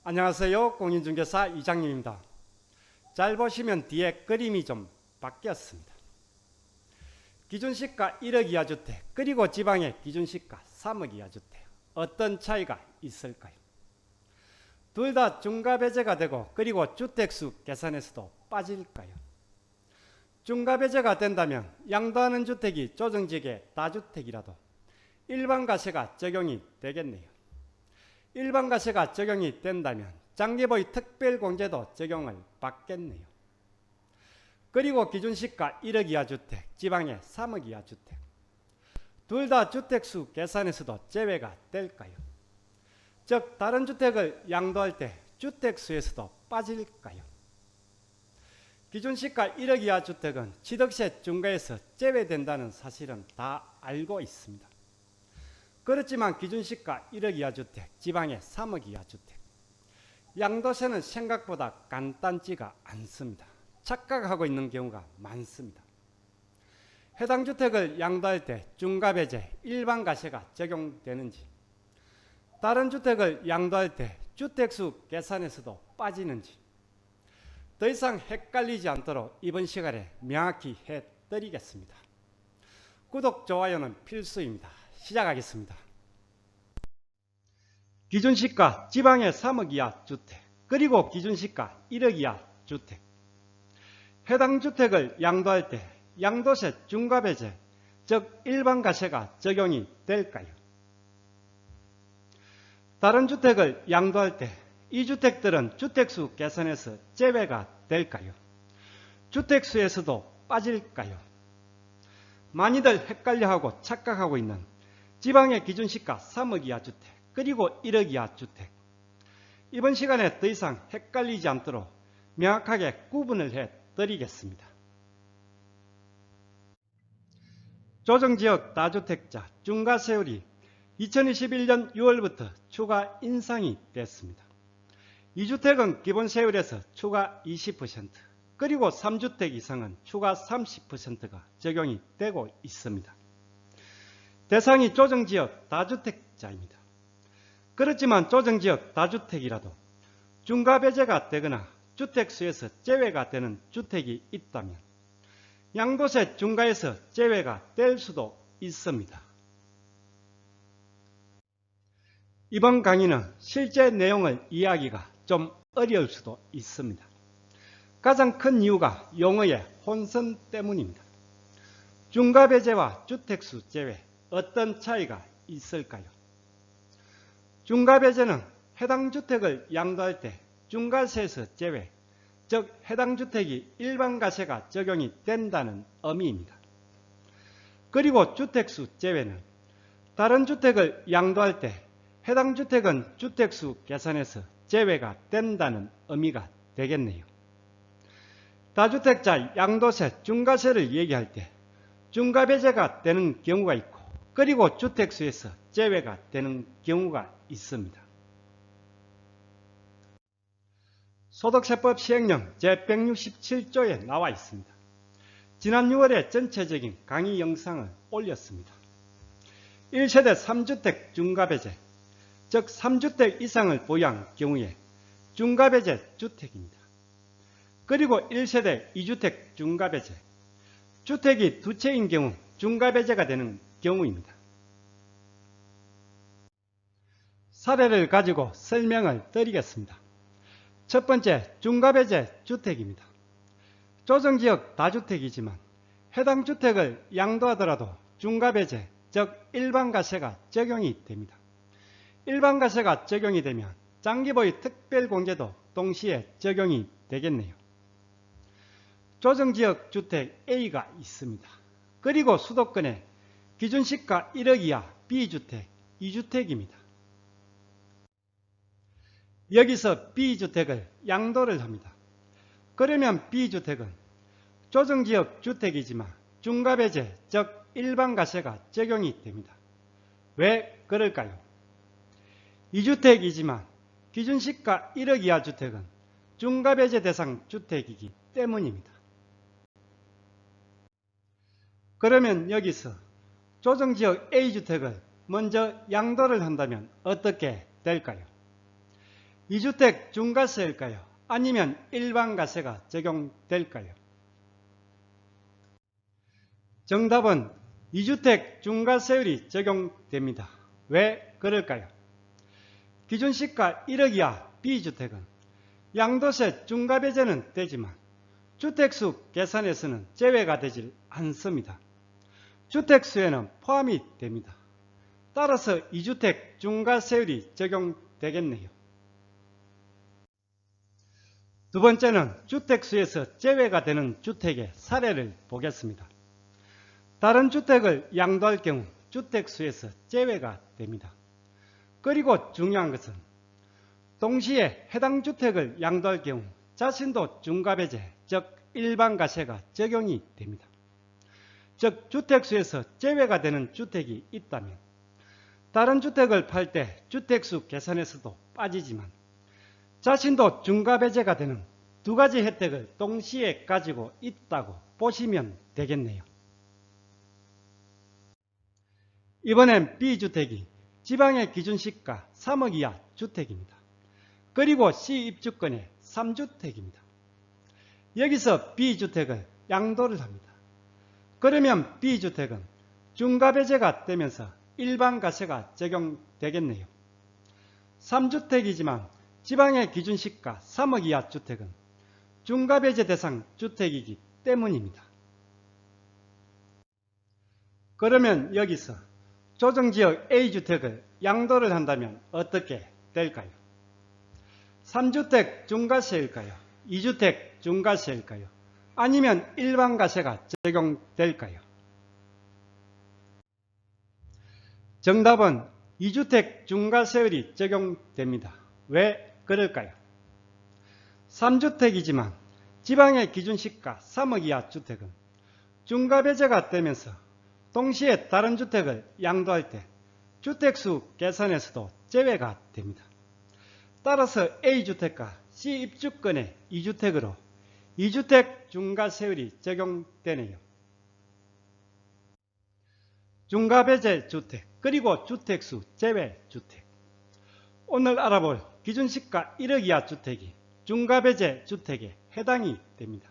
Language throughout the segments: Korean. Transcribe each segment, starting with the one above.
안녕하세요. 공인중개사 이장님입니다. 잘 보시면 뒤에 그림이 좀 바뀌었습니다. 기준시가 1억 이하 주택 그리고 지방의 기준시가 3억 이하 주택 어떤 차이가 있을까요? 둘 다 중과배제가 되고 그리고 주택수 계산에서도 빠질까요? 중과배제가 된다면 양도하는 주택이 조정지역의 다주택이라도 일반과세가 적용이 되겠네요. 일반과세가 적용이 된다면 장기보유 특별공제도 적용을 받겠네요. 그리고 기준시가 1억 이하 주택, 지방의 3억 이하 주택 둘 다 주택수 계산에서도 제외가 될까요? 즉 다른 주택을 양도할 때 주택수에서도 빠질까요? 기준시가 1억 이하 주택은 취득세 중과에서 제외된다는 사실은 다 알고 있습니다. 그렇지만 기준시가 1억 이하 주택, 지방의 3억 이하 주택 양도세는 생각보다 간단지가 않습니다. 착각하고 있는 경우가 많습니다. 해당 주택을 양도할 때 중과배제, 일반과세가 적용되는지 다른 주택을 양도할 때 주택수 계산에서도 빠지는지 더 이상 헷갈리지 않도록 이번 시간에 명확히 해드리겠습니다. 구독, 좋아요는 필수입니다. 시작하겠습니다. 기준시가 지방의 3억 이하 주택 그리고 기준시가 1억 이하 주택 해당 주택을 양도할 때 양도세 중과배제 즉 일반과세가 적용이 될까요? 다른 주택을 양도할 때 이 주택들은 주택수 계산에서 제외가 될까요? 주택수에서도 빠질까요? 많이들 헷갈려하고 착각하고 있는 지방의 기준시가 3억 이하 주택 그리고 1억 이하 주택 이번 시간에 더 이상 헷갈리지 않도록 명확하게 구분을 해드리겠습니다. 조정지역 다주택자 중과세율이 2021년 6월부터 추가 인상이 됐습니다. 2주택은 기본세율에서 추가 20% 그리고 3주택 이상은 추가 30%가 적용이 되고 있습니다. 대상이 조정지역 다주택자입니다. 그렇지만 조정지역 다주택이라도 중과배제가 되거나 주택수에서 제외가 되는 주택이 있다면 양도세 중과에서 제외가 될 수도 있습니다. 이번 강의는 실제 내용을 이해하기가 좀 어려울 수도 있습니다. 가장 큰 이유가 용어의 혼선 때문입니다. 중과배제와 주택수 제외 어떤 차이가 있을까요? 중과배제는 해당 주택을 양도할 때 중과세에서 제외, 즉 해당 주택이 일반과세가 적용이 된다는 의미입니다. 그리고 주택수 제외는 다른 주택을 양도할 때 해당 주택은 주택수 계산에서 제외가 된다는 의미가 되겠네요. 다주택자 양도세 중과세를 얘기할 때 중과배제가 되는 경우가 있고 그리고 주택수에서 제외가 되는 경우가 있습니다. 소득세법 시행령 제167조에 나와 있습니다. 지난 6월에 전체적인 강의 영상을 올렸습니다. 1세대 3주택 중과배제 즉 3주택 이상을 보유한 경우에 중과배제 주택입니다. 그리고 1세대 2주택 중과배제 주택이 두 채인 경우 중과배제가 되는 경우입니다. 사례를 가지고 설명을 드리겠습니다. 첫 번째 중과배제 주택입니다. 조정지역 다주택이지만 해당 주택을 양도하더라도 중과배제 즉 일반과세가 적용이 됩니다. 일반과세가 적용이 되면 장기보유 특별공제도 동시에 적용이 되겠네요. 조정지역 주택 A가 있습니다. 그리고 수도권에 기준시가 1억 이하 B주택 2주택입니다. 여기서 B주택을 양도를 합니다. 그러면 B주택은 조정지역 주택이지만 중과배제 즉 일반과세가 적용이 됩니다. 왜 그럴까요? 2주택이지만 기준시가 1억 이하 주택은 중과배제 대상 주택이기 때문입니다. 그러면 여기서 조정지역 A주택을 먼저 양도를 한다면 어떻게 될까요? 2주택 중과세일까요? 아니면 일반과세가 적용될까요? 정답은 2주택 중과세율이 적용됩니다. 왜 그럴까요? 기준시가 1억 이하 B주택은 양도세 중과배제는 되지만 주택수 계산에서는 제외가 되질 않습니다. 주택수에는 포함이 됩니다. 따라서 2주택 중과세율이 적용되겠네요. 두 번째는 주택수에서 제외가 되는 주택의 사례를 보겠습니다. 다른 주택을 양도할 경우 주택수에서 제외가 됩니다. 그리고 중요한 것은 동시에 해당 주택을 양도할 경우 자신도 중과배제, 즉 일반과세가 적용이 됩니다. 즉 주택수에서 제외가 되는 주택이 있다면 다른 주택을 팔 때 주택수 계산에서도 빠지지만 자신도 중과배제가 되는 두 가지 혜택을 동시에 가지고 있다고 보시면 되겠네요. 이번엔 B주택이 지방의 기준시가 3억 이하 주택입니다. 그리고 C입주권의 3주택입니다. 여기서 B주택을 양도를 합니다. 그러면 B주택은 중과배제가 되면서 일반과세가 적용되겠네요. 3주택이지만 지방의 기준시가 3억 이하 주택은 중과배제 대상 주택이기 때문입니다. 그러면 여기서 조정지역 A주택을 양도를 한다면 어떻게 될까요? 3주택 중과세일까요? 2주택 중과세일까요? 아니면 일반과세가 적용될까요? 정답은 2주택 중과세율이 적용됩니다. 왜 그럴까요? 3주택이지만 지방의 기준시가 3억 이하 주택은 중과배제가 되면서 동시에 다른 주택을 양도할 때 주택수 계산에서도 제외가 됩니다. 따라서 A주택과 C입주권의 2주택으로 2주택 중과세율이 적용되네요. 중과배제 주택 그리고 주택수 제외 주택. 오늘 알아볼 기준시가 1억 이하 주택이 중과배제 주택에 해당이 됩니다.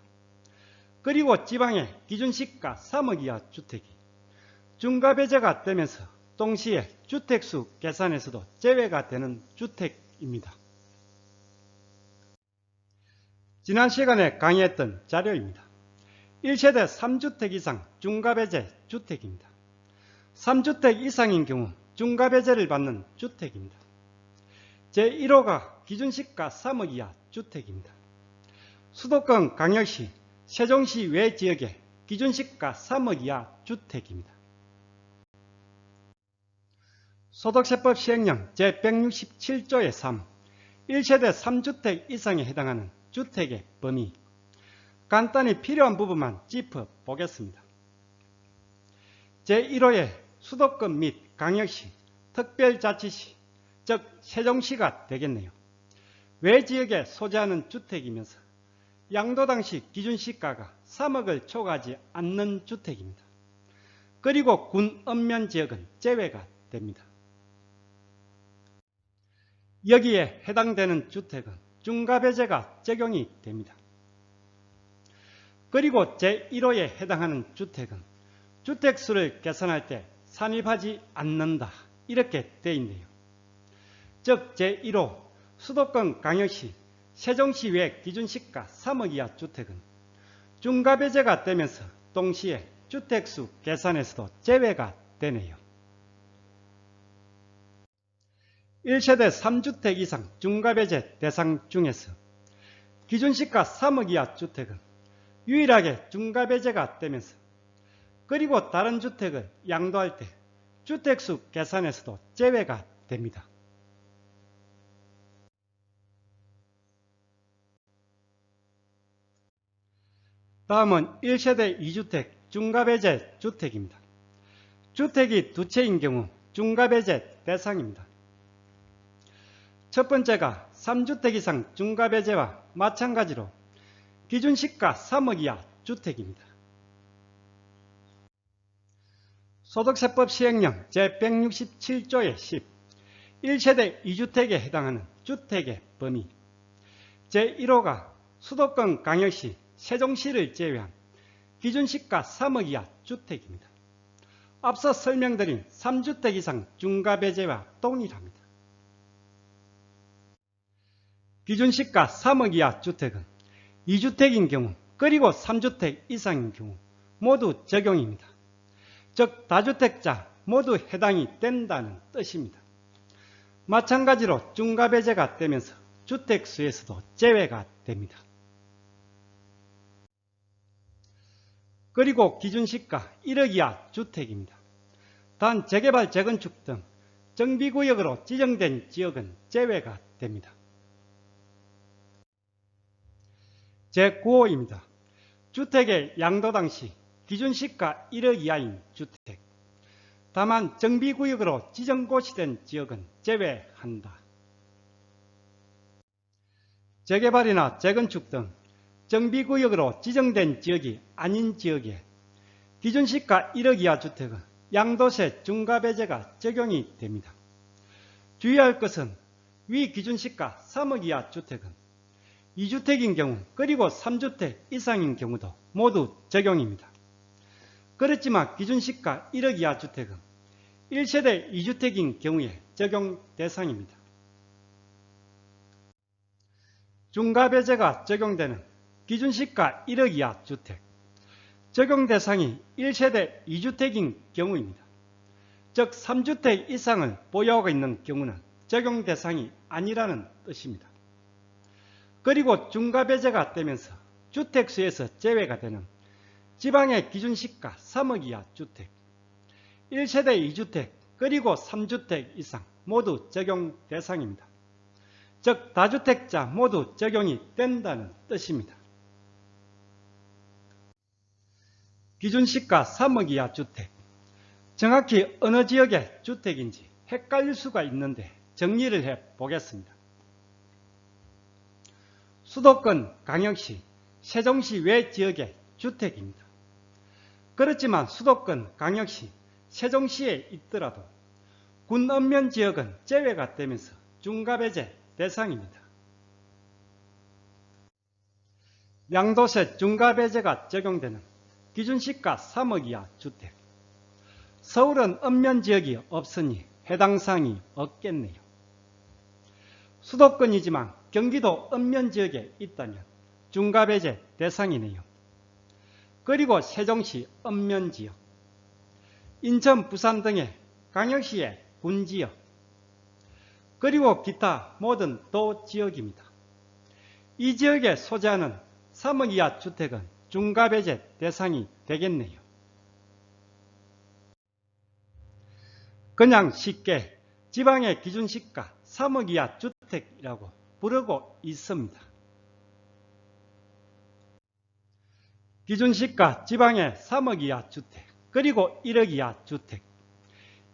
그리고 지방의 기준시가 3억 이하 주택이 중과배제가 되면서 동시에 주택수 계산에서도 제외가 되는 주택입니다. 지난 시간에 강의했던 자료입니다. 1세대 3주택 이상 중과배제 주택입니다. 3주택 이상인 경우 중과배제를 받는 주택입니다. 제1호가 기준시가 3억 이하 주택입니다. 수도권 광역시, 세종시 외 지역의 기준시가 3억 이하 주택입니다. 소득세법 시행령 제167조의 3, 1세대 3주택 이상에 해당하는 주택의 범위. 간단히 필요한 부분만 짚어보겠습니다. 제1호의 수도권 및 광역시, 특별자치시, 즉 세종시가 되겠네요. 외지역에 소재하는 주택이면서 양도 당시 기준시가가 3억을 초과하지 않는 주택입니다. 그리고 군 읍면 지역은 제외가 됩니다. 여기에 해당되는 주택은 중과배제가 적용이 됩니다. 그리고 제1호에 해당하는 주택은 주택수를 계산할 때 산입하지 않는다. 이렇게 되어 있네요. 즉 제1호 수도권 광역시 세종시 외 기준시가 3억 이하 주택은 중과배제가 되면서 동시에 주택수 계산에서도 제외가 되네요. 1세대 3주택 이상 중과배제 대상 중에서 기준시가 3억 이하 주택은 유일하게 중과배제가 되면서 그리고 다른 주택을 양도할 때 주택수 계산에서도 제외가 됩니다. 다음은 1세대 2주택 중과배제 주택입니다. 주택이 두 채인 경우 중과배제 대상입니다. 첫 번째가 3주택 이상 중과배제와 마찬가지로 기준시가 3억 이하 주택입니다. 소득세법 시행령 제167조의 10, 1세대 2주택에 해당하는 주택의 범위. 제1호가 수도권 광역시 세종시를 제외한 기준시가 3억 이하 주택입니다. 앞서 설명드린 3주택 이상 중과배제와 동일합니다. 기준시가 3억 이하 주택은 2주택인 경우 그리고 3주택 이상인 경우 모두 적용입니다. 즉 다주택자 모두 해당이 된다는 뜻입니다. 마찬가지로 중과배제가 되면서 주택수에서도 제외가 됩니다. 그리고 기준시가 1억 이하 주택입니다. 단 재개발, 재건축 등 정비구역으로 지정된 지역은 제외가 됩니다. 제9호입니다. 주택의 양도당 시 기준시가 1억 이하인 주택. 다만 정비구역으로 지정고시된 지역은 제외한다. 재개발이나 재건축 등 정비구역으로 지정된 지역이 아닌 지역에 기준시가 1억 이하 주택은 양도세 중과배제가 적용이 됩니다. 주의할 것은 위 기준시가 3억 이하 주택은 2주택인 경우 그리고 3주택 이상인 경우도 모두 적용입니다. 그렇지만 기준시가 1억 이하 주택은 1세대 2주택인 경우에 적용 대상입니다. 중과배제가 적용되는 기준시가 1억 이하 주택, 적용 대상이 1세대 2주택인 경우입니다. 즉 3주택 이상을 보유하고 있는 경우는 적용 대상이 아니라는 뜻입니다. 그리고 중과배제가 되면서 주택수에서 제외가 되는 지방의 기준시가 3억 이하 주택, 1세대 2주택 그리고 3주택 이상 모두 적용 대상입니다. 즉 다주택자 모두 적용이 된다는 뜻입니다. 기준시가 3억 이하 주택, 정확히 어느 지역의 주택인지 헷갈릴 수가 있는데 정리를 해보겠습니다. 수도권 광역시 세종시 외 지역의 주택입니다. 그렇지만 수도권 광역시 세종시에 있더라도 군 읍면 지역은 제외가 되면서 중과배제 대상입니다. 양도세 중과배제가 적용되는 기준시가 3억 이하 주택. 서울은 읍면 지역이 없으니 해당 사항이 없겠네요. 수도권이지만 경기도 읍면 지역에 있다면 중과배제 대상이네요. 그리고 세종시 읍면 지역, 인천, 부산 등의 광역시의 군지역, 그리고 기타 모든 도 지역입니다. 이 지역에 소재하는 3억 이하 주택은 중과배제 대상이 되겠네요. 그냥 쉽게 지방의 기준시가 3억 이하 주택이라고 부르고 있습니다. 기준시가 지방의 3억 이하 주택 그리고 1억 이하 주택,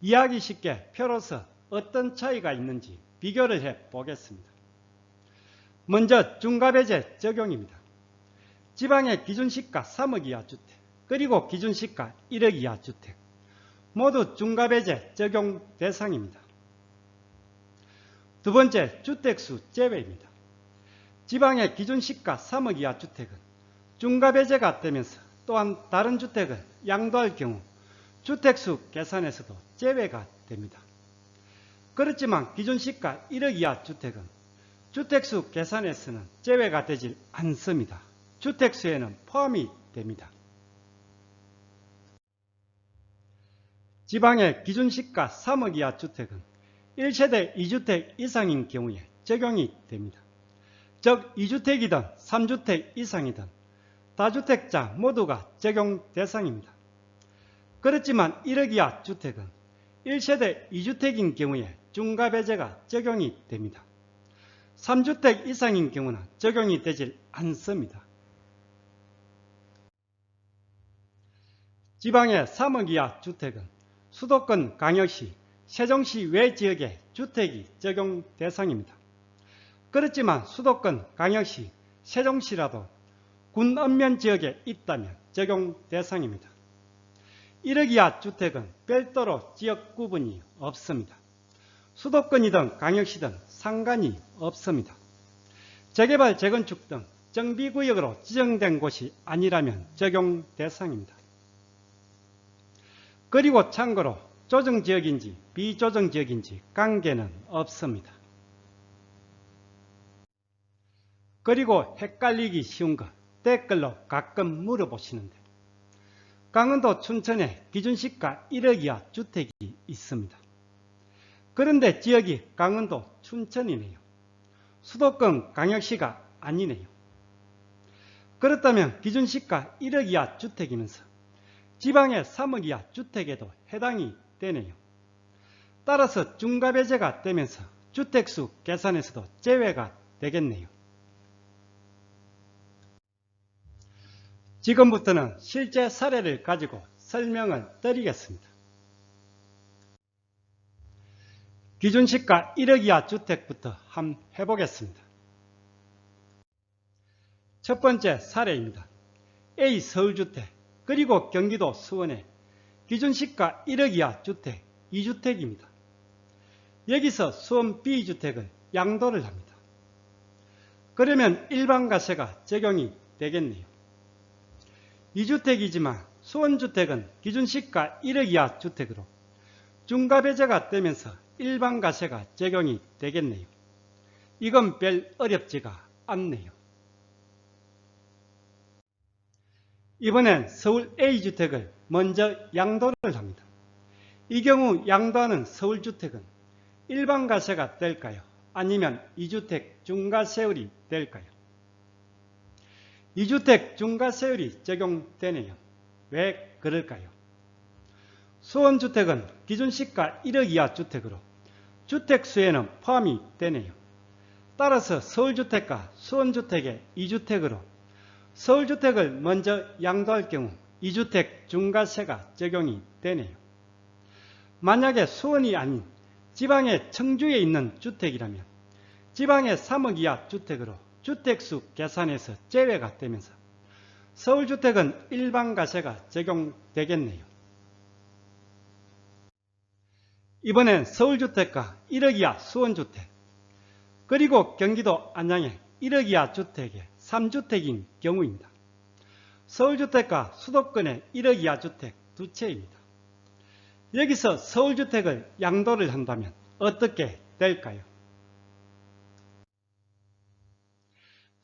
이해하기 쉽게 표로서 어떤 차이가 있는지 비교를 해보겠습니다. 먼저 중과배제 적용입니다. 지방의 기준시가 3억 이하 주택 그리고 기준시가 1억 이하 주택 모두 중과배제 적용 대상입니다. 두 번째, 주택수 제외입니다. 지방의 기준시가 3억 이하 주택은 중과배제가 되면서 또한 다른 주택을 양도할 경우 주택수 계산에서도 제외가 됩니다. 그렇지만 기준시가 1억 이하 주택은 주택수 계산에서는 제외가 되질 않습니다. 주택수에는 포함이 됩니다. 지방의 기준시가 3억 이하 주택은 1세대 2주택 이상인 경우에 적용이 됩니다. 즉 2주택이든 3주택 이상이든 다주택자 모두가 적용 대상입니다. 그렇지만 1억 이하 주택은 1세대 2주택인 경우에 중과배제가 적용이 됩니다. 3주택 이상인 경우는 적용이 되질 않습니다. 지방의 3억 이하 주택은 수도권 광역시 세종시 외 지역의 주택이 적용 대상입니다. 그렇지만 수도권 광역시 세종시라도 군 읍면 지역에 있다면 적용 대상입니다. 1억 이하 주택은 별도로 지역 구분이 없습니다. 수도권이든 광역시든 상관이 없습니다. 재개발, 재건축 등 정비구역으로 지정된 곳이 아니라면 적용 대상입니다. 그리고 참고로 조정지역인지 비조정지역인지 관계는 없습니다. 그리고 헷갈리기 쉬운 거 댓글로 가끔 물어보시는데, 강원도 춘천에 기준시가 1억 이하 주택이 있습니다. 그런데 지역이 강원도 춘천이네요. 수도권 광역시가 아니네요. 그렇다면 기준시가 1억 이하 주택이면서 지방의 3억 이하 주택에도 해당이 되네요. 따라서 중과배제가 되면서 주택수 계산에서도 제외가 되겠네요. 지금부터는 실제 사례를 가지고 설명을 드리겠습니다. 기준시가 1억 이하 주택부터 한번 해보겠습니다. 첫 번째 사례입니다. A 서울주택 그리고 경기도 수원에 기준시가 1억 이하 주택 2주택입니다. 여기서 수원 B주택을 양도를 합니다. 그러면 일반과세가 적용이 되겠네요. 2주택이지만 수원주택은 기준시가 1억 이하 주택으로 중과배제가 되면서 일반과세가 적용이 되겠네요. 이건 별 어렵지가 않네요. 이번엔 서울 A주택을 먼저 양도를 합니다. 이 경우 양도하는 서울주택은 일반과세가 될까요? 아니면 2주택 중과세율이 될까요? 2주택 중과세율이 적용되네요. 왜 그럴까요? 수원주택은 기준시가 1억 이하 주택으로 주택수에는 포함이 되네요. 따라서 서울주택과 수원주택의 2주택으로 서울주택을 먼저 양도할 경우 2주택 중과세가 적용이 되네요. 만약에 수원이 아닌 지방의 청주에 있는 주택이라면 지방의 3억 이하 주택으로 주택수 계산에서 제외가 되면서 서울주택은 일반과세가 적용되겠네요. 이번엔 서울주택과 1억 이하 수원주택 그리고 경기도 안양의 1억 이하 주택의 3주택인 경우입니다. 서울주택과 수도권의 1억 이하 주택 두 채입니다. 여기서 서울주택을 양도를 한다면 어떻게 될까요?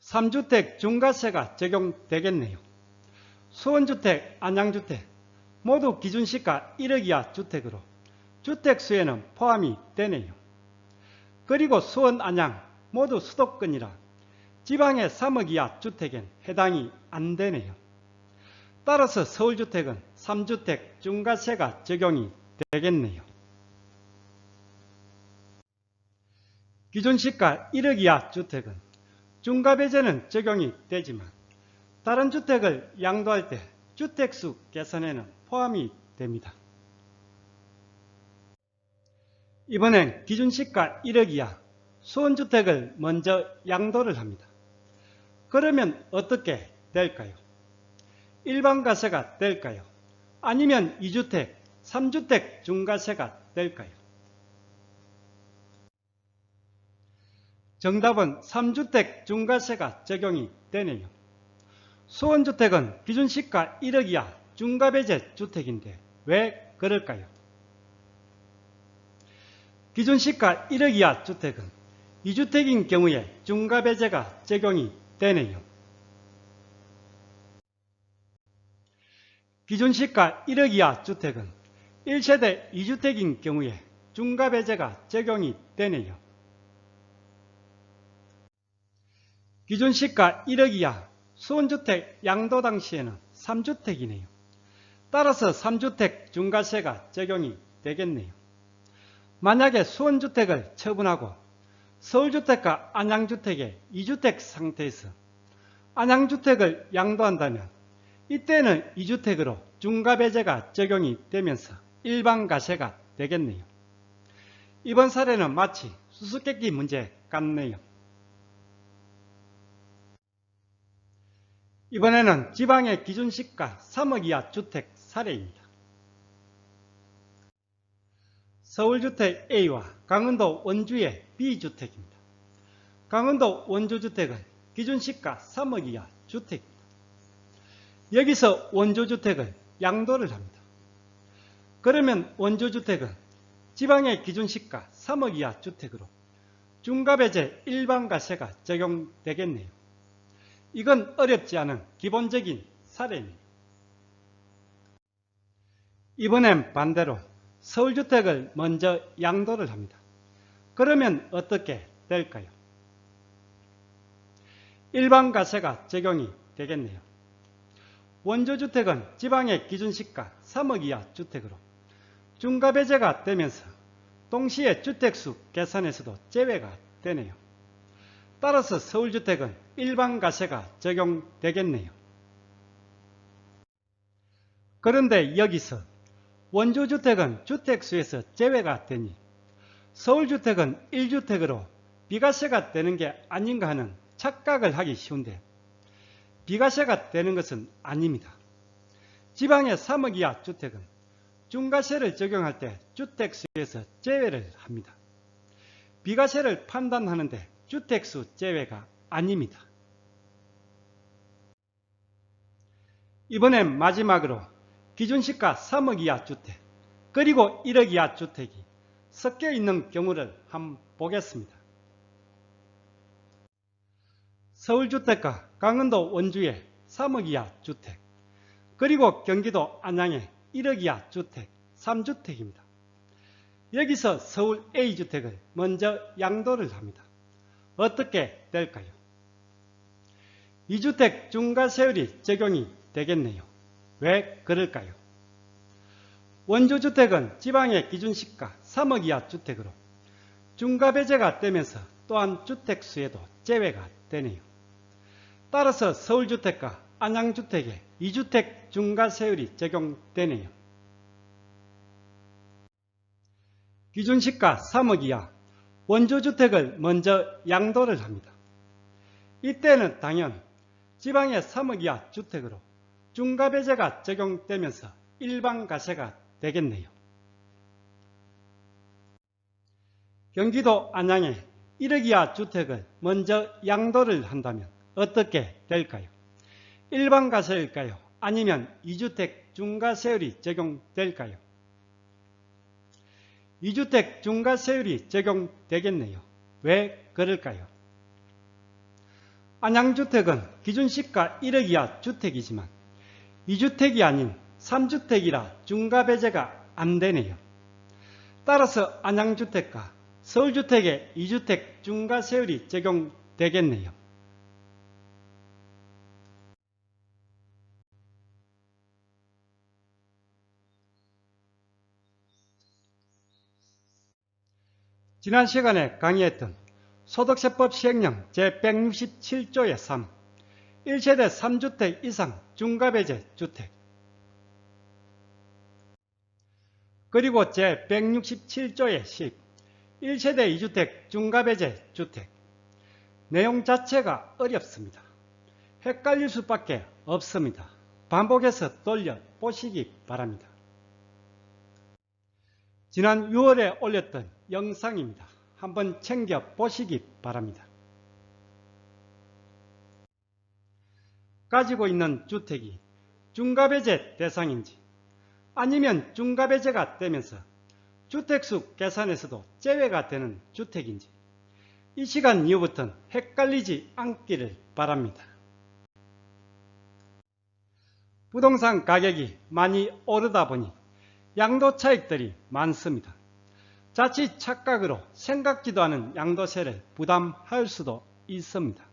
3주택 중과세가 적용되겠네요. 수원주택, 안양주택 모두 기준시가 1억 이하 주택으로 주택수에는 포함이 되네요. 그리고 수원, 안양 모두 수도권이라 지방의 3억 이하 주택엔 해당이 안 되네요. 따라서 서울주택은 3주택 중과세가 적용이 되겠네요. 기준시가 1억 이하 주택은 중과배제는 적용이 되지만 다른 주택을 양도할 때 주택수 계산에는 포함이 됩니다. 이번엔 기준시가 1억 이하 수원주택을 먼저 양도를 합니다. 그러면 어떻게 될까요? 일반과세가 될까요? 아니면 2주택, 3주택 중과세가 될까요? 정답은 3주택 중과세가 적용이 되네요. 수원주택은 기준시가 1억 이하 중과배제 주택인데 왜 그럴까요? 기준시가 1억 이하 주택은 2주택인 경우에 중과배제가 적용이 되네요. 기준시가 1억 이하 주택은 1세대 2주택인 경우에 중과배제가 적용이 되네요. 기준시가 1억 이하 수원주택 양도 당시에는 3주택이네요. 따라서 3주택 중과세가 적용이 되겠네요. 만약에 수원주택을 처분하고 서울주택과 안양주택의 2주택 상태에서 안양주택을 양도한다면 이때는 2주택으로 중과배제가 적용이 되면서 일반과세가 되겠네요. 이번 사례는 마치 수수께끼 문제 같네요. 이번에는 지방의 기준시가 3억 이하 주택 사례입니다. 서울주택 A와 강원도 원주의 B주택입니다. 강원도 원조주택은 기준시가 3억 이하 주택입니다. 여기서 원조주택을 양도를 합니다. 그러면 원조주택은 지방의 기준시가 3억 이하 주택으로 중과배제 일반과세가 적용되겠네요. 이건 어렵지 않은 기본적인 사례입니다. 이번엔 반대로 서울주택을 먼저 양도를 합니다. 그러면 어떻게 될까요? 일반과세가 적용이 되겠네요. 원조주택은 지방의 기준시가 3억 이하 주택으로 중과배제가 되면서 동시에 주택수 계산에서도 제외가 되네요. 따라서 서울주택은 일반과세가 적용되겠네요. 그런데 여기서 원조주택은 주택수에서 제외가 되니 서울주택은 1주택으로 비과세가 되는 게 아닌가 하는 착각을 하기 쉬운데 비과세가 되는 것은 아닙니다. 지방의 3억 이하 주택은 중과세를 적용할 때 주택수에서 제외를 합니다. 비과세를 판단하는데 주택수 제외가 아닙니다. 이번엔 마지막으로 기준시가 3억 이하 주택 그리고 1억 이하 주택이 섞여 있는 경우를 한번 보겠습니다. 서울주택과 강원도 원주의 3억 이하 주택 그리고 경기도 안양의 1억 이하 주택 3주택입니다. 여기서 서울 A주택을 먼저 양도를 합니다. 어떻게 될까요? 2주택 중과세율이 적용이 되겠네요. 왜 그럴까요? 원조주택은 지방의 기준시가 3억 이하 주택으로 중과배제가 되면서 또한 주택수에도 제외가 되네요. 따라서 서울주택과 안양주택에 2주택 중과세율이 적용되네요. 기준시가 3억 이하 원조주택을 먼저 양도를 합니다. 이때는 당연 지방의 3억 이하 주택으로 중과배제가 적용되면서 일반과세가 되겠네요. 경기도 안양의 1억 이하 주택을 먼저 양도를 한다면 어떻게 될까요? 일반과세일까요? 아니면 2주택 중과세율이 적용될까요? 2주택 중과세율이 적용되겠네요. 왜 그럴까요? 안양주택은 기준시가 1억 이하 주택이지만 2주택이 아닌 3주택이라 중과배제가 안 되네요. 따라서 안양주택과 서울주택의 2주택 중과세율이 적용되겠네요. 지난 시간에 강의했던 소득세법 시행령 제167조의 3, 1세대 3주택 이상 중과배제 주택 그리고 제167조의 10, 1세대 2주택 중과배제 주택 내용 자체가 어렵습니다. 헷갈릴 수밖에 없습니다. 반복해서 돌려보시기 바랍니다. 지난 6월에 올렸던 영상입니다. 한번 챙겨보시기 바랍니다. 가지고 있는 주택이 중과배제 대상인지 아니면 중과배제가 되면서 주택수 계산에서도 제외가 되는 주택인지 이 시간 이후부터는 헷갈리지 않기를 바랍니다. 부동산 가격이 많이 오르다 보니 양도 차익들이 많습니다. 자칫 착각으로 생각지도 않은 양도세를 부담할 수도 있습니다.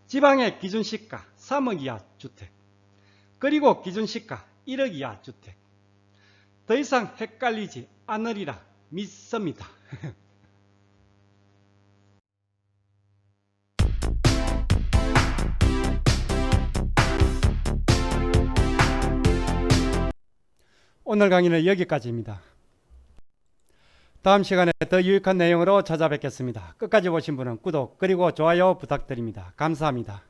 지방의 기준시가 3억 이하 주택 그리고 기준시가 1억 이하 주택 더 이상 헷갈리지 않으리라 믿습니다. 오늘 강의는 여기까지입니다. 다음 시간에 더 유익한 내용으로 찾아뵙겠습니다. 끝까지 보신 분은 구독 그리고 좋아요 부탁드립니다. 감사합니다.